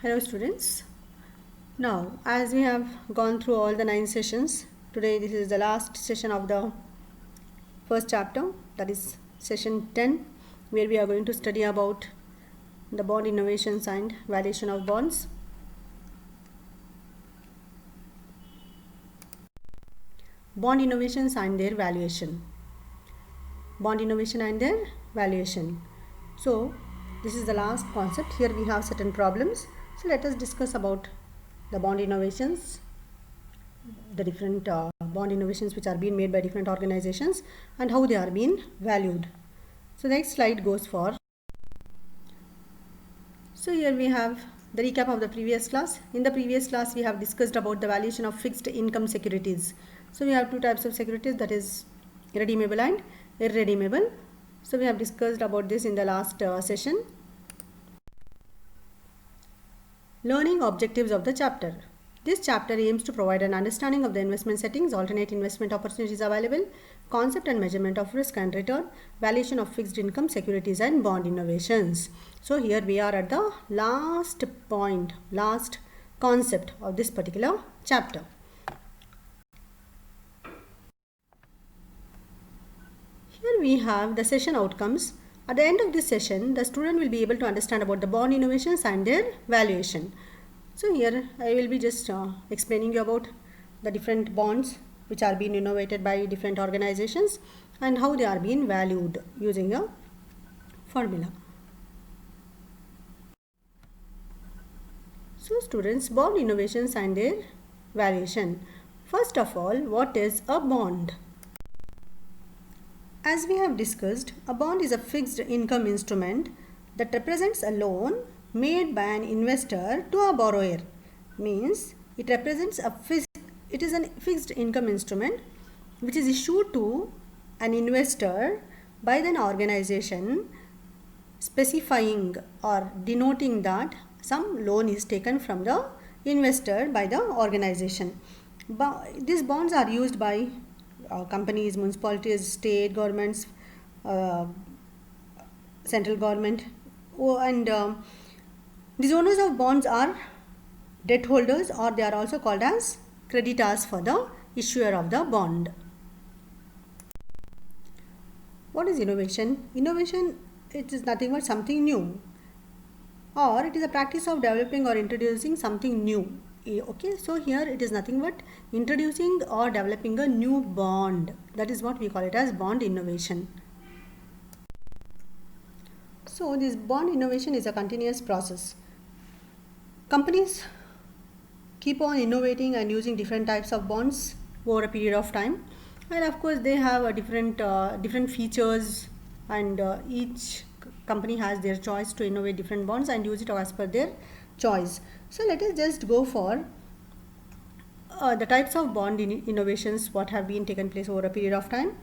Hello students. Now as we have gone through all the 9 sessions, today this is the last session of the first chapter, that is session 10, where we are going to study about the bond innovations and valuation of bonds. Bond innovations and their valuation. Bond innovation and their valuation. So this is the last concept. Here we have certain problems. So let us discuss about the bond innovations, the different bond innovations which are being made by different organizations and how they are being valued. So the next slide goes for. So here we have the recap of the previous class. In the previous class we have discussed about the valuation of fixed income securities. So we have two types of securities, that is redeemable and irredeemable. So we have discussed about this in the last session. Learning objectives of the chapter. This chapter aims to provide an understanding of the investment settings, alternate investment opportunities available, concept and measurement of risk and return, valuation of fixed income securities and bond innovations. So here we are at the last point, last concept of this particular chapter. Here we have the session outcomes. At the end of this session, the student will be able to understand about the bond innovations and their valuation. So here I will be just explaining you about the different bonds which are being innovated by different organizations and how they are being valued using a formula. So students, bond innovations and their valuation. First of all, what is a bond? As we have discussed, a bond is a fixed income instrument that represents a loan made by an investor to a borrower. Means it represents a fixed income instrument which is issued to an investor by an organization, specifying or denoting that some loan is taken from the investor by the organization. These bonds are used by companies, municipalities, state governments, central government, and these owners of bonds are debt holders, or they are also called as creditors for the issuer of the bond. What is innovation? Innovation, it is nothing but something new, or it is a practice of developing or introducing something new. Okay, so here it is nothing but introducing or developing a new bond. That is what we call it as bond innovation. So this bond innovation is a continuous process. Companies keep on innovating and using different types of bonds over a period of time, and of course they have a different features, and each company has their choice to innovate different bonds and use it as per their choice. So let us just go for the types of bond innovations what have been taken place over a period of time.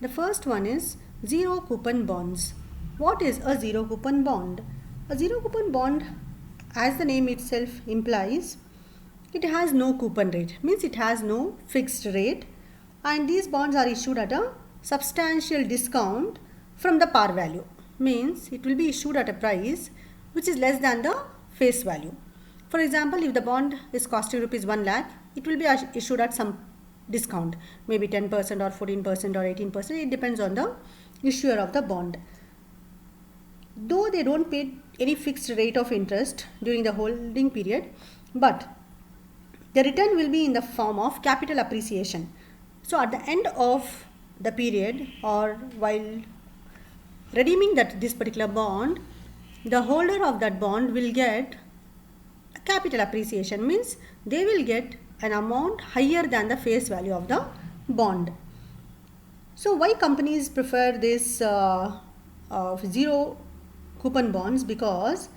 The first one is zero coupon bonds. What is a zero coupon bond? A zero coupon bond, as the name itself implies, it has no coupon rate, means it has no fixed rate, and these bonds are issued at a substantial discount from the par value, means it will be issued at a price which is less than the face value. For example, if the bond is costing rupees 1 lakh, it will be issued at some discount, maybe 10% or 14% or 18%, it depends on the issuer of the bond. Though they don't pay any fixed rate of interest during the holding period, but the return will be in the form of capital appreciation. So at the end of the period, or while redeeming this particular bond, the holder of that bond will get a capital appreciation, means they will get an amount higher than the face value of the bond. So why companies prefer this zero coupon bonds? Because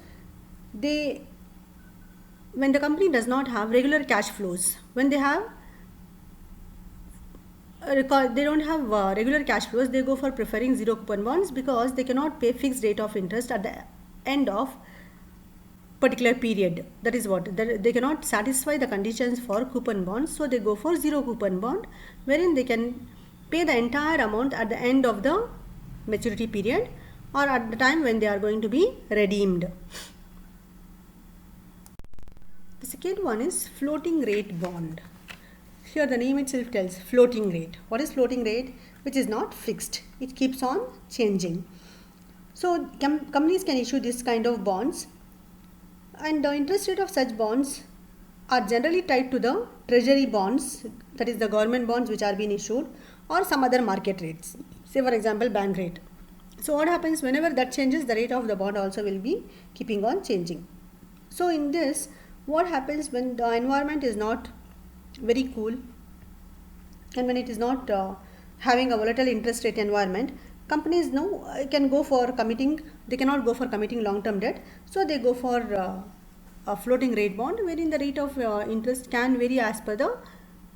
when the company does not have regular cash flows, when they don't have regular cash flows, they go for preferring zero coupon bonds, because they cannot pay fixed rate of interest at the end of particular period. That is what they cannot satisfy the conditions for coupon bonds, so they go for zero coupon bond, wherein they can pay the entire amount at the end of the maturity period or at the time when they are going to be redeemed. Second one is floating rate bond. Here the name itself tells floating rate. What is floating rate? Which is not fixed. It keeps on changing. So companies can issue this kind of bonds, and the interest rate of such bonds are generally tied to the treasury bonds, that is the government bonds which are being issued, or some other market rates, say for example bank rate. So what happens, whenever that changes, the rate of the bond also will be keeping on changing. So in this, what happens when the environment is not very cool and when it is not having a volatile interest rate environment, companies now can go for committing, they cannot go for committing long term debt, so they go for a floating rate bond wherein the rate of interest can vary as per the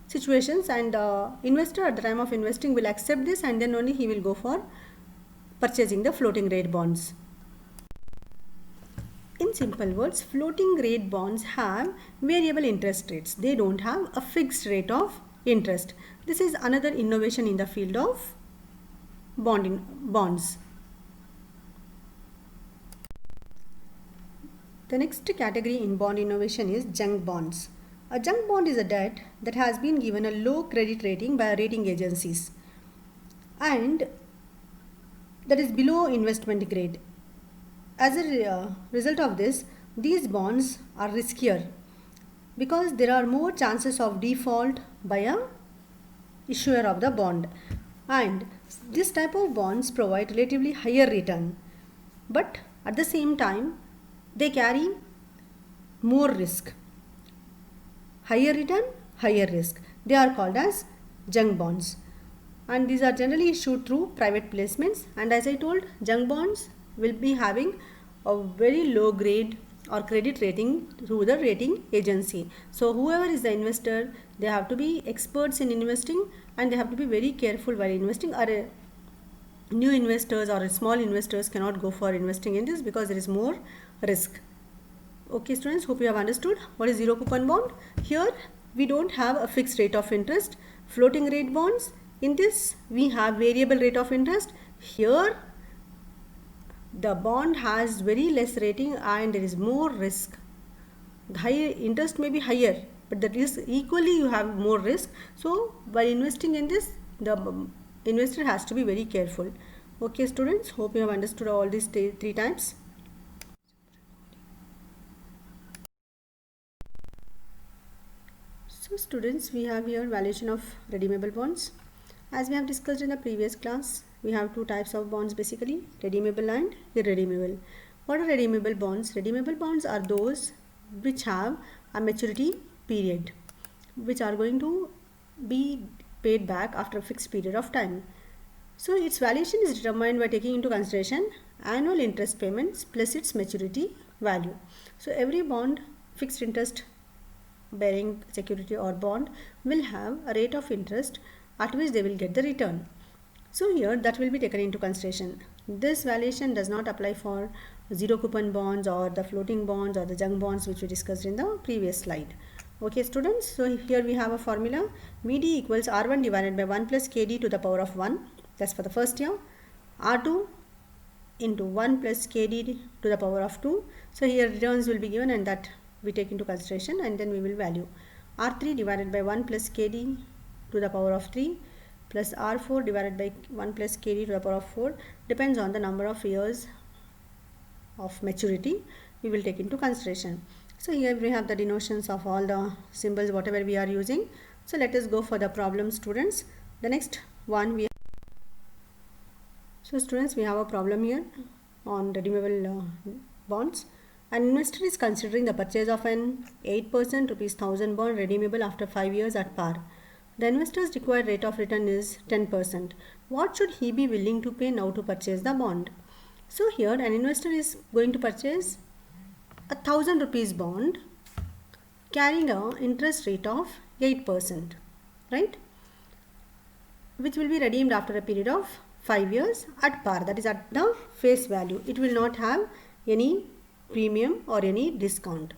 situations, and investor at the time of investing will accept this, and then only he will go for purchasing the floating rate bonds. In simple words, floating rate bonds have variable interest rates. They don't have a fixed rate of interest. This is another innovation in the field of bonds. The next category in bond innovation is junk bonds. A junk bond is a debt that has been given a low credit rating by rating agencies and that is below investment grade. As a result of this, these bonds are riskier because there are more chances of default by a issuer of the bond, and this type of bonds provide relatively higher return, but at the same time they carry more risk. Higher return, higher risk. They are called as junk bonds, and these are generally issued through private placements, and as I told, junk bonds will be having a very low grade or credit rating through the rating agency. So whoever is the investor, they have to be experts in investing and they have to be very careful while investing. Or new investors or small investors cannot go for investing in this because there is more risk. Okay students, hope you have understood what is zero coupon bond. Here we don't have a fixed rate of interest. Floating rate bonds, in this we have variable rate of interest. Here the bond has very less rating and there is more risk. The higher interest may be higher, but the risk equally you have more risk. So by investing in this, the investor has to be very careful. Okay students, hope you have understood all these three types. So students, we have here valuation of redeemable bonds. As we have discussed in the previous class, we have two types of bonds basically, redeemable and irredeemable. What are redeemable bonds? Redeemable bonds are those which have a maturity period, which are going to be paid back after a fixed period of time. So its valuation is determined by taking into consideration annual interest payments plus its maturity value. So every bond, fixed interest bearing security or bond, will have a rate of interest at which they will get the return. So here that will be taken into consideration. This valuation does not apply for zero coupon bonds or the floating bonds or the junk bonds which we discussed in the previous slide. Okay students, so here we have a formula. Vd equals R1 divided by 1 plus Kd to the power of 1. That's for the first year. R2 into 1 plus Kd to the power of 2. So here returns will be given and that we take into consideration, and then we will value R3 divided by 1 plus Kd to the power of 3 plus R4 divided by 1 plus Kd to the power of 4, depends on the number of years of maturity we will take into consideration. So here we have the denotions of all the symbols whatever we are using. So let us go for the problem students. The next one we have. So students, we have a problem here on redeemable bonds. An investor is considering the purchase of an 8% rupees 1000 bond redeemable after 5 years at par. The investor's required rate of return is 10%. What should he be willing to pay now to purchase the bond? So here an investor is going to purchase a 1000 rupees bond carrying an interest rate of 8%, right? Which will be redeemed after a period of 5 years at par, that is at the face value. It will not have any premium or any discount.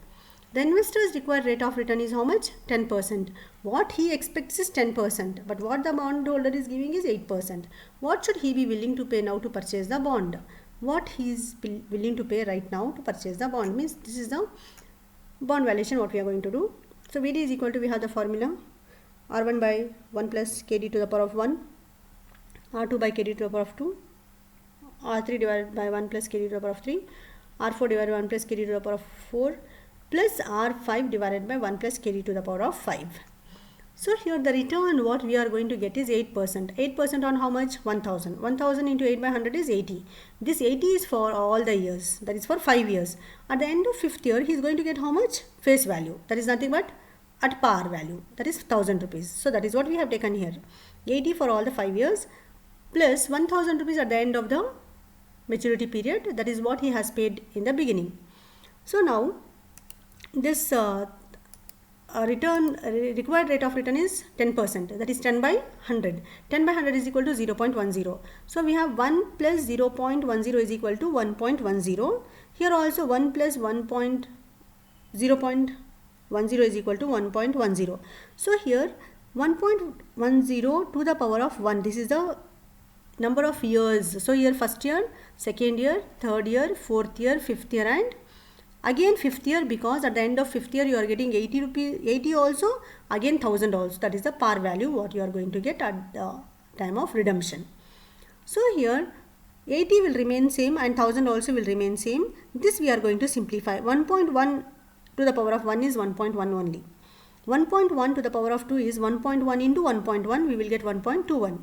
The investor's required rate of return is how much? 10%. What he expects is 10%, but what the bondholder is giving is 8%. What should he be willing to pay now to purchase the bond? What he is willing to pay right now to purchase the bond means this is the bond valuation, what we are going to do. So VD is equal to, we have the formula R1 by 1 plus KD to the power of 1, R2 by KD to the power of 2, R3 divided by 1 plus KD to the power of 3, R4 divided by 1 plus KD to the power of 4, plus R5 divided by 1 plus KD to the power of 5. So here the return what we are going to get is 8%. 8% on how much? 1000. 1000 into 8 by 100 is 80. This 80 is for all the years. That is for 5 years. At the end of 5th year, he is going to get how much? Face value. That is nothing but at par value. That is 1000 rupees. So that is what we have taken here. 80 for all the 5 years plus 1000 rupees at the end of the maturity period. That is what he has paid in the beginning. So now this required rate of return is 10%, that is 10 by 100. 10 by 100 is equal to 0.10. So we have 1 plus 0.10 is equal to 1.10. Here also 1 plus 0.10 is equal to 1.10. So here 1.10 to the power of 1, this is the number of years. So here first year, second year, third year, fourth year, fifth year, and again 5th year, because at the end of 5th year you are getting 80 rupees, 80 also, again 1000 also. That is the par value what you are going to get at the time of redemption. So here 80 will remain same and 1000 also will remain same. This we are going to simplify. 1.1 to the power of 1 is 1.1 only. 1.1 to the power of 2 is 1.1 into 1.1, we will get 1.21.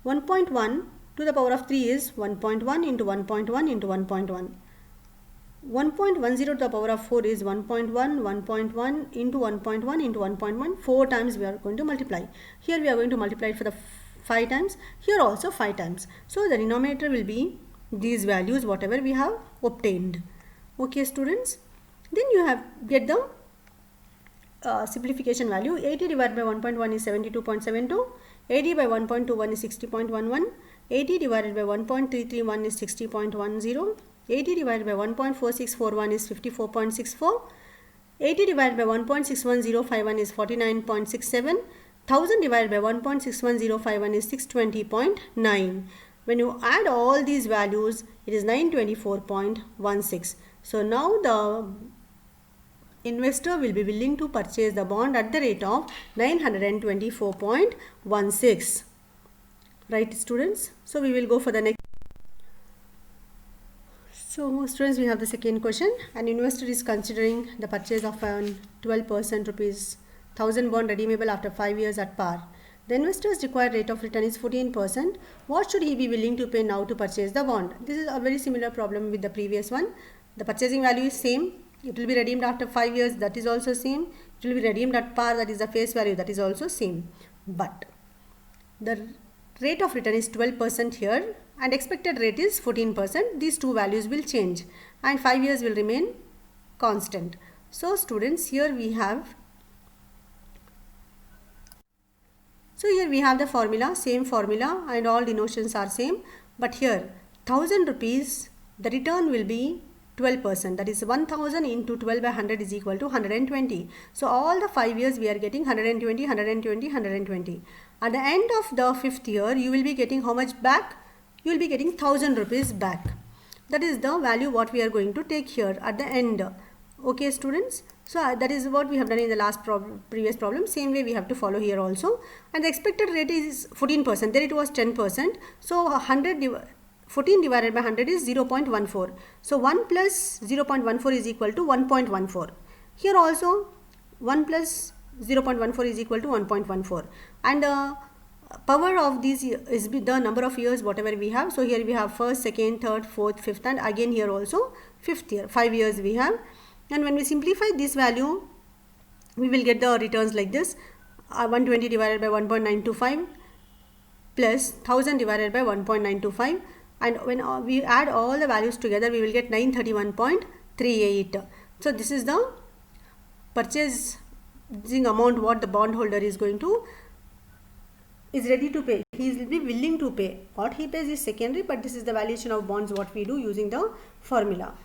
1.1 to the power of 3 is 1.1 into 1.1 into 1.1. 1.10 to the power of 4 is 1.1, 1.1 into 1.1 into 1.1, 4 times we are going to multiply. Here we are going to multiply it for the 5 times, here also 5 times. So the denominator will be these values whatever we have obtained. Okay students, then you have get the simplification value. 80 divided by 1.1 is 72.72, 80 by 1.21 is 60.11, 80 divided by 1.331 is 60.10, 80 divided by 1.4641 is 54.64, 80 divided by 1.61051 is 49.67, 1000 divided by 1.61051 is 620.9. When you add all these values, it is 924.16. So now the investor will be willing to purchase the bond at the rate of 924.16. Right students? So we will go for the next. So students, we have the second question. An investor is considering the purchase of an 12% rupees 1000 bond redeemable after 5 years at par. The investor's required rate of return is 14%. What should he be willing to pay now to purchase the bond? This is a very similar problem with the previous one. The purchasing value is same. It will be redeemed after 5 years. That is also same. It will be redeemed at par. That is the face value. That is also same. But the rate of return is 12% here and expected rate is 14%. These two values will change and 5 years will remain constant. So students, here we have the formula, same formula, and all denotions are same, but here 1000 rupees, the return will be 12%, that is 1000 into 12 by 100 is equal to 120. So all the 5 years we are getting 120, 120, 120. At the end of the 5th year, you will be getting how much back? You will be getting 1000 rupees back. That is the value what we are going to take here at the end. Okay students, so that is what we have done in the last previous problem. Same way we have to follow here also. And the expected rate is 14%, there it was 10%. So 14 divided by 100 is 0.14. So 1 plus 0.14 is equal to 1.14. Here also 1 plus 0.14 is equal to 1.14. And power of these is the number of years whatever we have. So here we have first, second, third, fourth, fifth, and again here also 5th year. 5 years we have. And when we simplify this value, we will get the returns like this. 120 divided by 1.925 plus 1000 divided by 1.925. And when we add all the values together, we will get 931.38. So this is the purchasing amount what the bondholder is ready to pay. He will be willing to pay. What he pays is secondary, but this is the valuation of bonds what we do using the formula.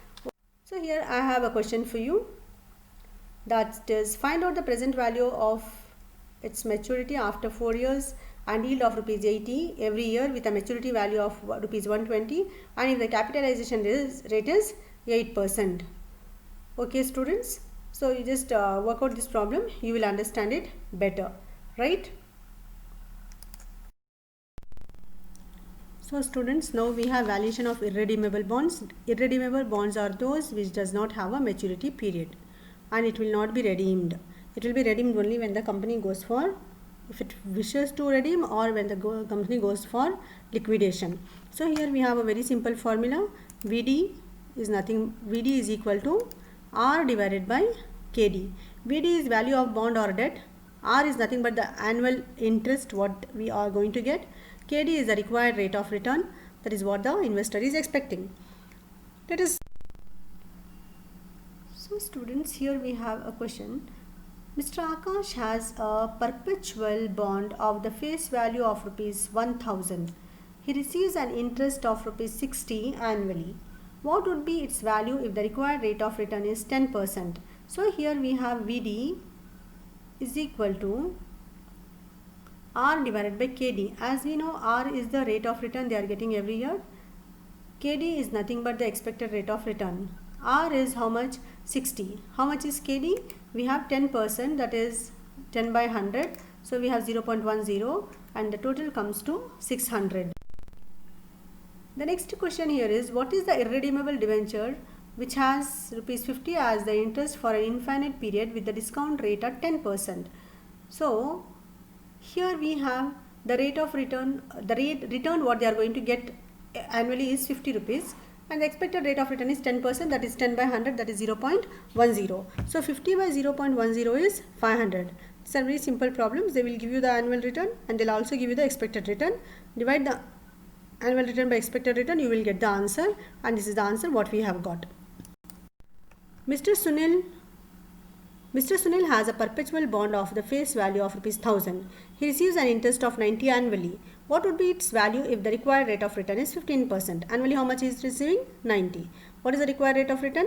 So here I have a question for you. That is, find out the present value of its maturity after 4 years and yield of rupees 80 every year with a maturity value of rupees 120, and if the capitalization rate is 8%. Okay students, So you just work out this problem, you will understand it better, right? So students, now we have valuation of irredeemable bonds. Irredeemable bonds are those which does not have a maturity period and it will not be redeemed. It will be redeemed only when the company goes for, if it wishes to redeem, or when the company goes for liquidation. So here we have a very simple formula. VD is equal to R divided by KD. VD is value of bond or debt. R is nothing but the annual interest what we are going to get. KD is the required rate of return. That is what the investor is expecting. Let us. So students, here we have a question. Mr. Akash has a perpetual bond of the face value of rupees 1000. He receives an interest of rupees 60 annually. What would be its value if the required rate of return is 10%? So here we have VD is equal to R divided by KD. As we know, R is the rate of return they are getting every year. KD is nothing but the expected rate of return. R is how much? 60. How much is KD? We have 10%, that is 10 by 100. So we have 0.10 and the total comes to 600. The next question here is, what is the irredeemable debenture which has rupees 50 as the interest for an infinite period with the discount rate at 10%? So here we have the rate of return, the rate return what they are going to get annually is 50 rupees and the expected rate of return is 10%, that is 10 by 100, that is 0.10. So 50 by 0.10 is 500. These are very simple problems. They will give you the annual return and they will also give you the expected return. Divide the annual return by expected return, you will get the answer, and this is the answer what we have got. Mr. Sunil has a perpetual bond of the face value of rupees 1000. He receives an interest of 90 annually. What would be its value if the required rate of return is 15%? Annually how much he is receiving? 90. What is the required rate of return?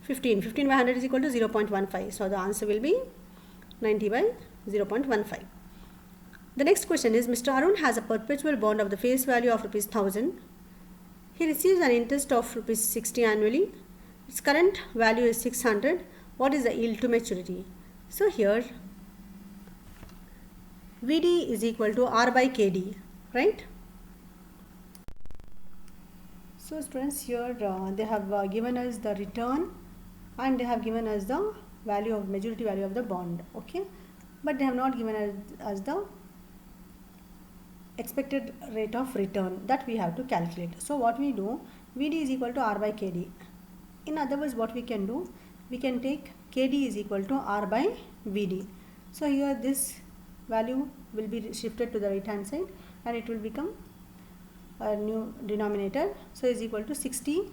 15. 15 by 100 is equal to 0.15. So the answer will be 90 by 0.15. The next question is, Mr. Arun has a perpetual bond of the face value of rupees 1000. He receives an interest of rupees 60 annually. Its current value is 600. What is the yield to maturity? So here VD is equal to R by KD, right? So students, here they have given us the return and they have given us the value of maturity value of the bond, okay, but they have not given us the expected rate of return that we have to calculate. So what we do, VD is equal to R by KD. In other words, what we can do, we can take KD is equal to R by VD. So here this value will be shifted to the right hand side and it will become a new denominator. So is equal to 60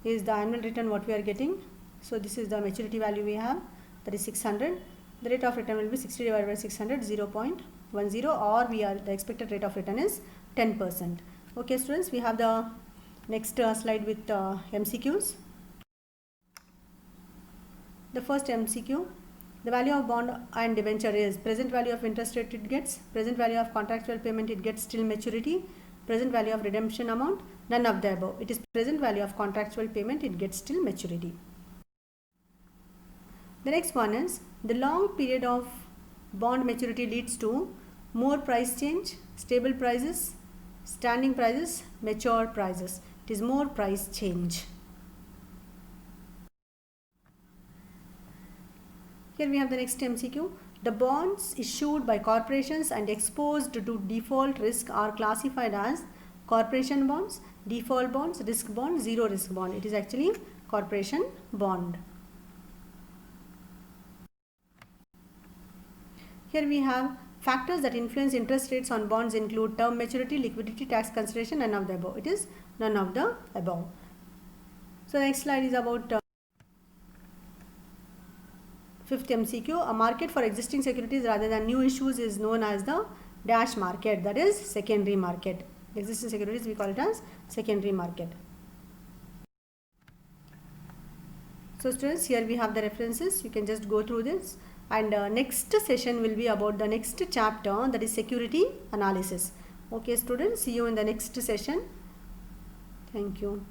is the annual return what we are getting. So this is the maturity value we have, that is 600. The rate of return will be 60 divided by 600, 0.10, or the expected rate of return is 10%. Okay students, we have the next slide with MCQs. The first MCQ, the value of bond and debenture is present value of interest rate it gets, present value of contractual payment it gets till maturity, present value of redemption amount, none of the above. It is present value of contractual payment it gets till maturity. The next one is, the long period of bond maturity leads to more price change, stable prices, standing prices, mature prices. It is more price change. Here we have the next MCQ. The bonds issued by corporations and exposed to default risk are classified as corporation bonds, default bonds, risk bond, zero risk bond. It is actually corporation bond. Here we have factors that influence interest rates on bonds include term maturity, liquidity, tax consideration, none of the above. It is none of the above. So next slide is about fifth MCQ. A market for existing securities rather than new issues is known as the dash market, that is secondary market. Existing securities we call it as secondary market. So students, here we have the references. You can just go through this, and next session will be about the next chapter, that is security analysis. Okay students, see you in the next session. Thank you.